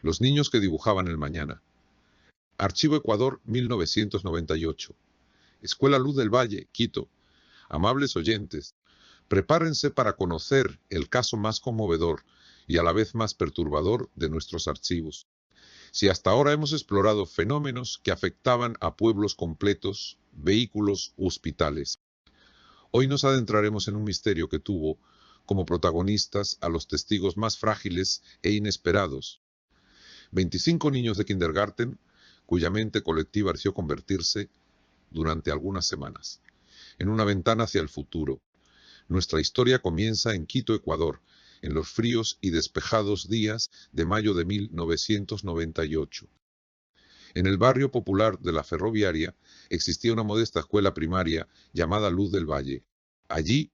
Los niños que dibujaban el mañana. Archivo Ecuador 1998. Escuela Luz del Valle, Quito. Amables oyentes, prepárense para conocer el caso más conmovedor y a la vez más perturbador de nuestros archivos. Si hasta ahora hemos explorado fenómenos que afectaban a pueblos completos, vehículos u hospitales, hoy nos adentraremos en un misterio que tuvo como protagonistas a los testigos más frágiles e inesperados. 25 niños de kindergarten cuya mente colectiva pareció convertirse, durante algunas semanas, en una ventana hacia el futuro. Nuestra historia comienza en Quito, Ecuador, en los fríos y despejados días de mayo de 1998. En el barrio popular de la Ferroviaria existía una modesta escuela primaria llamada Luz del Valle. Allí,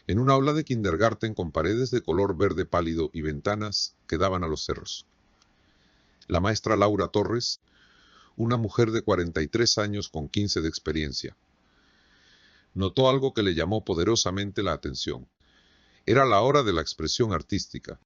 en un aula de kindergarten con paredes de color verde pálido y ventanas que daban a los cerros, la maestra Laura Torres, una mujer de 43 años con 15 de experiencia, notó algo que le llamó poderosamente la atención. Era la hora de la expresión artística.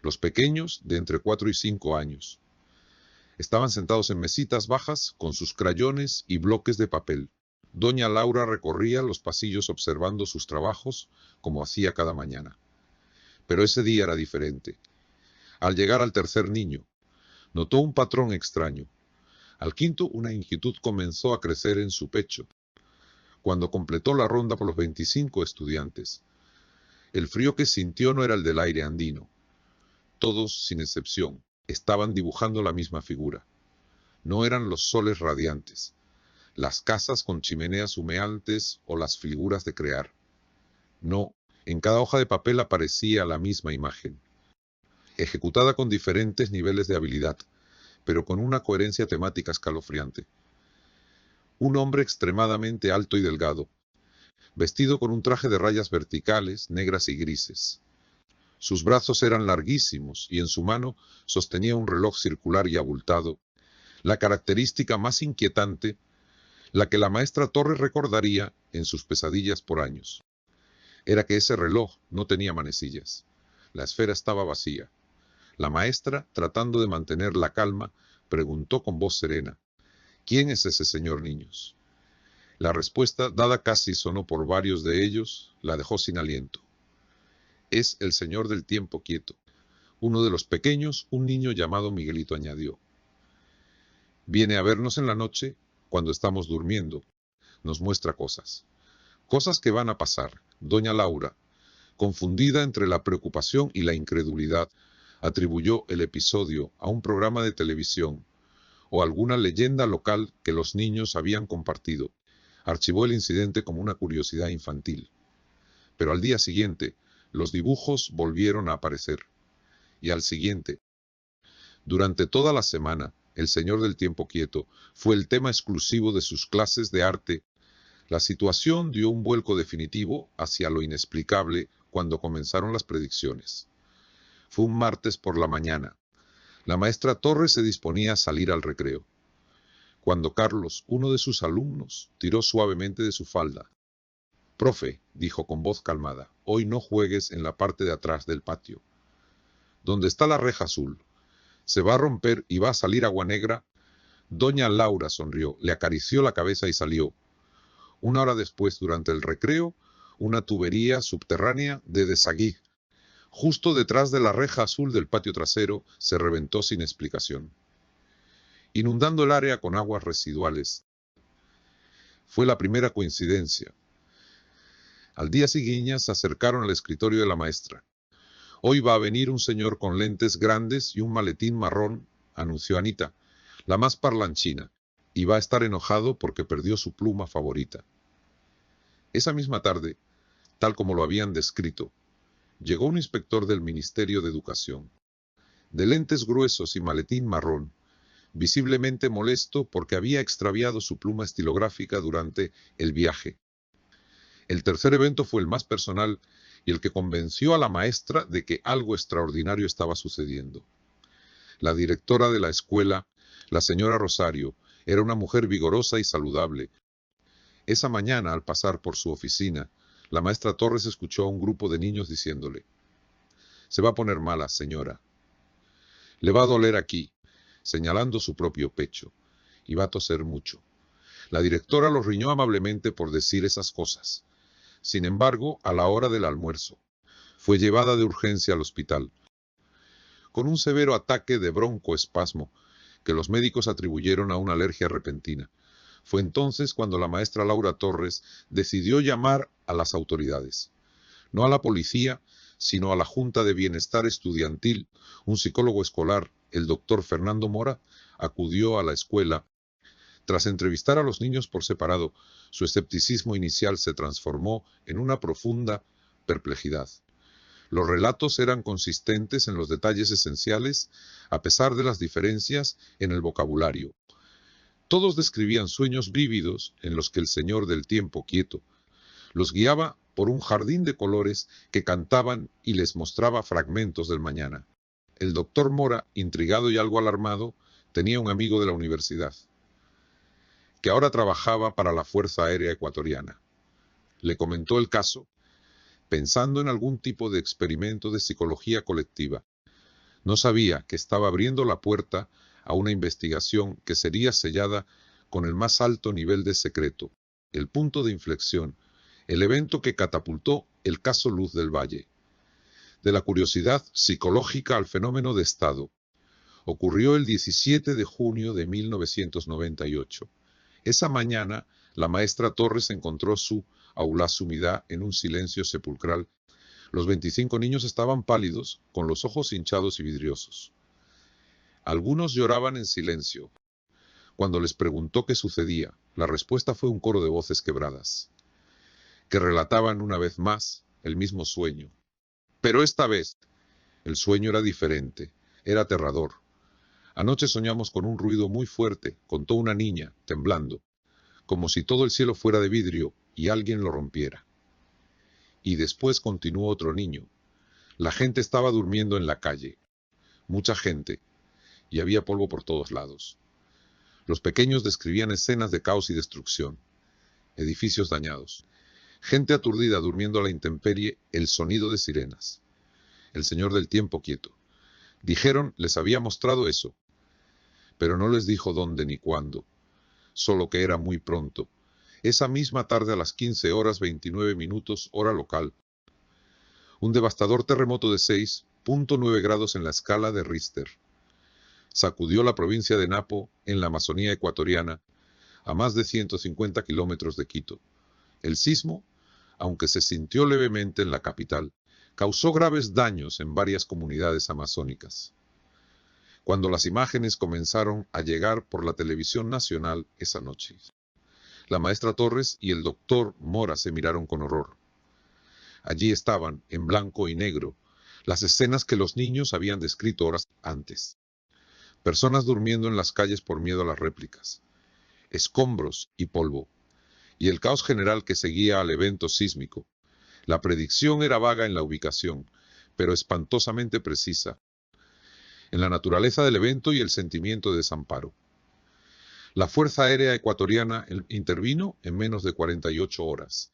Los pequeños, de entre 4 y 5 años, estaban sentados en mesitas bajas con sus crayones y bloques de papel. Doña Laura recorría los pasillos observando sus trabajos como hacía cada mañana. Pero ese día era diferente. Al llegar al tercer niño, notó un patrón extraño. Al quinto, una inquietud comenzó a crecer en su pecho. Cuando completó la ronda por los 25 estudiantes, el frío que sintió no era el del aire andino. Todos, sin excepción, estaban dibujando la misma figura. No eran los soles radiantes, las casas con chimeneas humeantes o las figuras de crear. No, en cada hoja de papel aparecía la misma imagen, ejecutada con diferentes niveles de habilidad, pero con una coherencia temática escalofriante. Un hombre extremadamente alto y delgado, vestido con un traje de rayas verticales, negras y grises. Sus brazos eran larguísimos y en su mano sostenía un reloj circular y abultado, la característica más inquietante, la que la maestra Torres recordaría en sus pesadillas por años. Era que ese reloj no tenía manecillas. La esfera estaba vacía. La maestra, tratando de mantener la calma, preguntó con voz serena: ¿quién es ese señor, niños? La respuesta, dada casi sonó por varios de ellos, la dejó sin aliento. Es el señor del tiempo quieto. Uno de los pequeños, un niño llamado Miguelito, añadió. Viene a vernos en la noche, cuando estamos durmiendo. Nos muestra cosas. Cosas que van a pasar. Doña Laura, confundida entre la preocupación y la incredulidad, atribuyó el episodio a un programa de televisión o alguna leyenda local que los niños habían compartido. Archivó el incidente como una curiosidad infantil. Pero al día siguiente, los dibujos volvieron a aparecer. Y al siguiente. Durante toda la semana, el señor del tiempo quieto fue el tema exclusivo de sus clases de arte. La situación dio un vuelco definitivo hacia lo inexplicable cuando comenzaron las predicciones. Fue un martes por la mañana. La maestra Torres se disponía a salir al recreo, cuando Carlos, uno de sus alumnos, tiró suavemente de su falda. «Profe», dijo con voz calmada, «hoy no juegues en la parte de atrás del patio. Donde está la reja azul. Se va a romper y va a salir agua negra». Doña Laura sonrió, le acarició la cabeza y salió. Una hora después, durante el recreo, una tubería subterránea de desaguí, justo detrás de la reja azul del patio trasero, se reventó sin explicación, inundando el área con aguas residuales. Fue la primera coincidencia. Al día siguiente se acercaron al escritorio de la maestra. «Hoy va a venir un señor con lentes grandes y un maletín marrón», anunció Anita, la más parlanchina, «y va a estar enojado porque perdió su pluma favorita». Esa misma tarde, tal como lo habían descrito, llegó un inspector del Ministerio de Educación, de lentes gruesos y maletín marrón, visiblemente molesto porque había extraviado su pluma estilográfica durante el viaje. El tercer evento fue el más personal y el que convenció a la maestra de que algo extraordinario estaba sucediendo. La directora de la escuela, la señora Rosario, era una mujer vigorosa y saludable. Esa mañana, al pasar por su oficina, la maestra Torres escuchó a un grupo de niños diciéndole: «Se va a poner mala, señora». Le va a doler aquí, señalando su propio pecho, y va a toser mucho. La directora lo riñó amablemente por decir esas cosas. Sin embargo, a la hora del almuerzo, fue llevada de urgencia al hospital, con un severo ataque de broncoespasmo que los médicos atribuyeron a una alergia repentina. Fue entonces cuando la maestra Laura Torres decidió llamar a las autoridades. No a la policía, sino a la Junta de Bienestar Estudiantil. Un psicólogo escolar, el doctor Fernando Mora, acudió a la escuela. Tras entrevistar a los niños por separado, su escepticismo inicial se transformó en una profunda perplejidad. Los relatos eran consistentes en los detalles esenciales, a pesar de las diferencias en el vocabulario. Todos describían sueños vívidos en los que el señor del tiempo quieto los guiaba por un jardín de colores que cantaban y les mostraba fragmentos del mañana. El doctor Mora, intrigado y algo alarmado, tenía un amigo de la universidad, que ahora trabajaba para la Fuerza Aérea Ecuatoriana. Le comentó el caso, pensando en algún tipo de experimento de psicología colectiva. No sabía que estaba abriendo la puerta a una investigación que sería sellada con el más alto nivel de secreto, el punto de inflexión, el evento que catapultó el caso Luz del Valle. De la curiosidad psicológica al fenómeno de Estado. Ocurrió el 17 de junio de 1998. Esa mañana, la maestra Torres encontró su aula sumida en un silencio sepulcral. Los 25 niños estaban pálidos, con los ojos hinchados y vidriosos. Algunos lloraban en silencio. Cuando les preguntó qué sucedía, la respuesta fue un coro de voces quebradas, que relataban una vez más el mismo sueño. Pero esta vez, el sueño era diferente, era aterrador. Anoche soñamos con un ruido muy fuerte, contó una niña, temblando, como si todo el cielo fuera de vidrio y alguien lo rompiera. Y después continuó otro niño. La gente estaba durmiendo en la calle, mucha gente, y había polvo por todos lados. Los pequeños describían escenas de caos y destrucción, edificios dañados, gente aturdida durmiendo a la intemperie, el sonido de sirenas. El señor del tiempo quieto. Dijeron les había mostrado eso, pero no les dijo dónde ni cuándo, solo que era muy pronto. Esa misma tarde a las 15 horas 29 minutos, hora local. Un devastador terremoto de 6.9 grados en la escala de Richter sacudió la provincia de Napo, en la Amazonía ecuatoriana, a más de 150 kilómetros de Quito. El sismo, aunque se sintió levemente en la capital, causó graves daños en varias comunidades amazónicas. Cuando las imágenes comenzaron a llegar por la televisión nacional esa noche, la maestra Torres y el doctor Mora se miraron con horror. Allí estaban, en blanco y negro, las escenas que los niños habían descrito horas antes. Personas durmiendo en las calles por miedo a las réplicas, escombros y polvo, y el caos general que seguía al evento sísmico. La predicción era vaga en la ubicación, pero espantosamente precisa, en la naturaleza del evento y el sentimiento de desamparo. La Fuerza Aérea Ecuatoriana intervino en menos de 48 horas.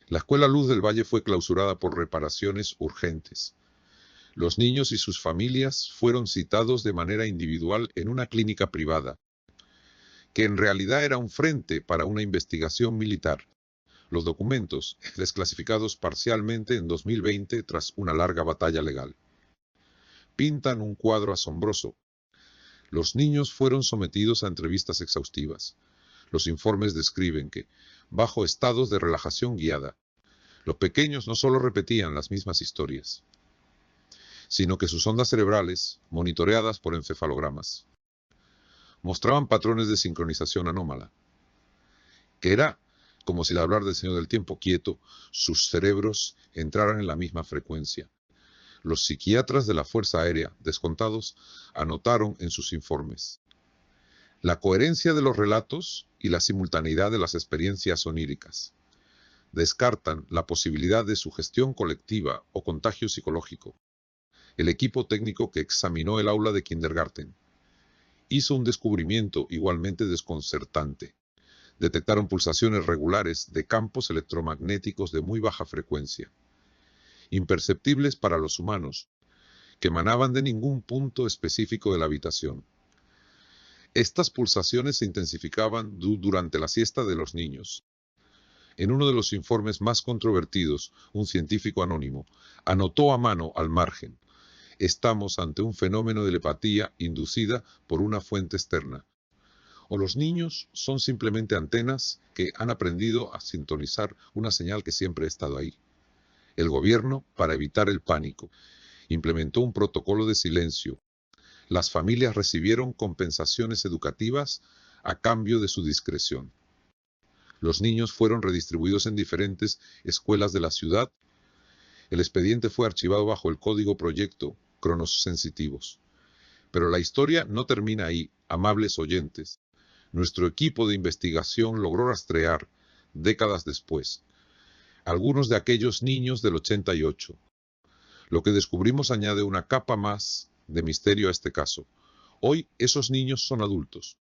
La Escuela Luz del Valle fue clausurada por reparaciones urgentes. Los niños y sus familias fueron citados de manera individual en una clínica privada, que en realidad era un frente para una investigación militar. Los documentos, desclasificados parcialmente en 2020 tras una larga batalla legal, pintan un cuadro asombroso. Los niños fueron sometidos a entrevistas exhaustivas. Los informes describen que, bajo estados de relajación guiada, los pequeños no solo repetían las mismas historias, sino que sus ondas cerebrales, monitoreadas por encefalogramas, mostraban patrones de sincronización anómala, que era como si al hablar del Señor del Tiempo quieto, sus cerebros entraran en la misma frecuencia. Los psiquiatras de la Fuerza Aérea, descontados, anotaron en sus informes la coherencia de los relatos y la simultaneidad de las experiencias oníricas. Descartan la posibilidad de sugestión colectiva o contagio psicológico. El equipo técnico que examinó el aula de kindergarten hizo un descubrimiento igualmente desconcertante. Detectaron pulsaciones regulares de campos electromagnéticos de muy baja frecuencia, imperceptibles para los humanos, que emanaban de ningún punto específico de la habitación. Estas pulsaciones se intensificaban durante la siesta de los niños. En uno de los informes más controvertidos, un científico anónimo anotó a mano al margen: estamos ante un fenómeno de telepatía inducida por una fuente externa. O los niños son simplemente antenas que han aprendido a sintonizar una señal que siempre ha estado ahí. El gobierno, para evitar el pánico, implementó un protocolo de silencio. Las familias recibieron compensaciones educativas a cambio de su discreción. Los niños fueron redistribuidos en diferentes escuelas de la ciudad. El expediente fue archivado bajo el código Proyecto Cronos Sensitivos. Pero la historia no termina ahí, amables oyentes. Nuestro equipo de investigación logró rastrear, décadas después, algunos de aquellos niños del 88. Lo que descubrimos añade una capa más de misterio a este caso. Hoy esos niños son adultos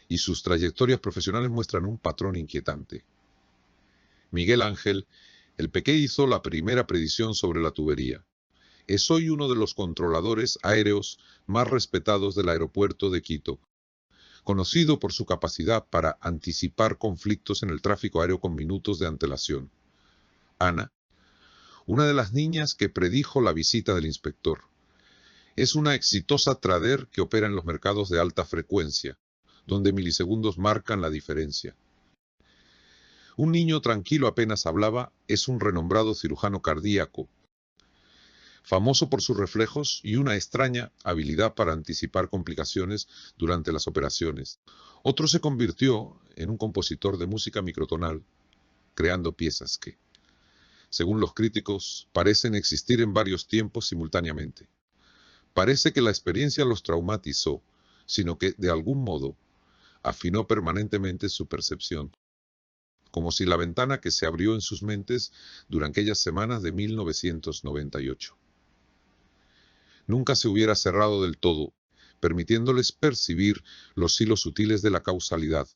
y sus trayectorias profesionales muestran un patrón inquietante. Miguel Ángel, el pequeño, hizo la primera predicción sobre la tubería. Es hoy uno de los controladores aéreos más respetados del aeropuerto de Quito, conocido por su capacidad para anticipar conflictos en el tráfico aéreo con minutos de antelación. Ana, una de las niñas que predijo la visita del inspector, es una exitosa trader que opera en los mercados de alta frecuencia, donde milisegundos marcan la diferencia. Un niño tranquilo apenas hablaba, es un renombrado cirujano cardíaco, famoso por sus reflejos y una extraña habilidad para anticipar complicaciones durante las operaciones. Otro se convirtió en un compositor de música microtonal, creando piezas que, según los críticos, parecen existir en varios tiempos simultáneamente. Parece que la experiencia los traumatizó, sino que, de algún modo, afinó permanentemente su percepción, como si la ventana que se abrió en sus mentes durante aquellas semanas de 1998 nunca se hubiera cerrado del todo, permitiéndoles percibir los hilos sutiles de la causalidad,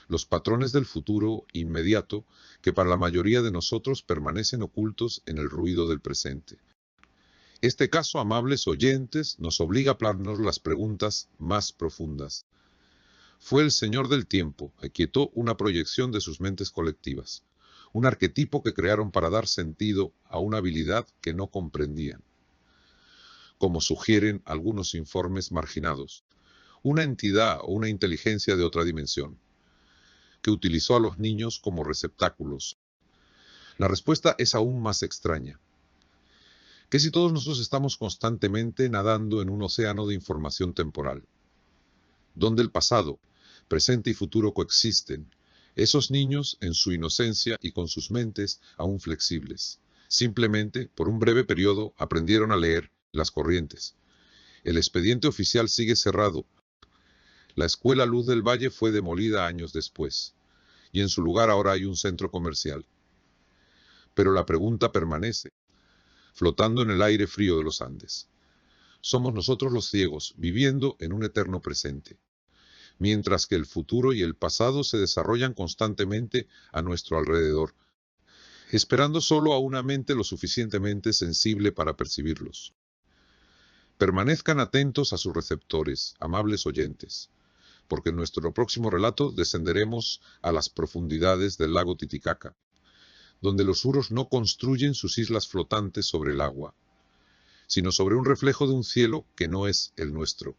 los patrones del futuro inmediato que para la mayoría de nosotros permanecen ocultos en el ruido del presente. Este caso, amables oyentes, nos obliga a plantearnos las preguntas más profundas. Fue el Señor del Tiempo, aquietó una proyección de sus mentes colectivas, un arquetipo que crearon para dar sentido a una habilidad que no comprendían, como sugieren algunos informes marginados, una entidad o una inteligencia de otra dimensión, que utilizó a los niños como receptáculos. La respuesta es aún más extraña. ¿Qué si todos nosotros estamos constantemente nadando en un océano de información temporal, donde el pasado, presente y futuro coexisten? Esos niños, en su inocencia y con sus mentes aún flexibles, simplemente, por un breve periodo, aprendieron a leer las corrientes. El expediente oficial sigue cerrado. La Escuela Luz del Valle fue demolida años después, y en su lugar ahora hay un centro comercial. Pero la pregunta permanece, flotando en el aire frío de los Andes. Somos nosotros los ciegos, viviendo en un eterno presente, mientras que el futuro y el pasado se desarrollan constantemente a nuestro alrededor, esperando solo a una mente lo suficientemente sensible para percibirlos. Permanezcan atentos a sus receptores, amables oyentes, porque en nuestro próximo relato descenderemos a las profundidades del lago Titicaca, donde los huros no construyen sus islas flotantes sobre el agua, sino sobre un reflejo de un cielo que no es el nuestro.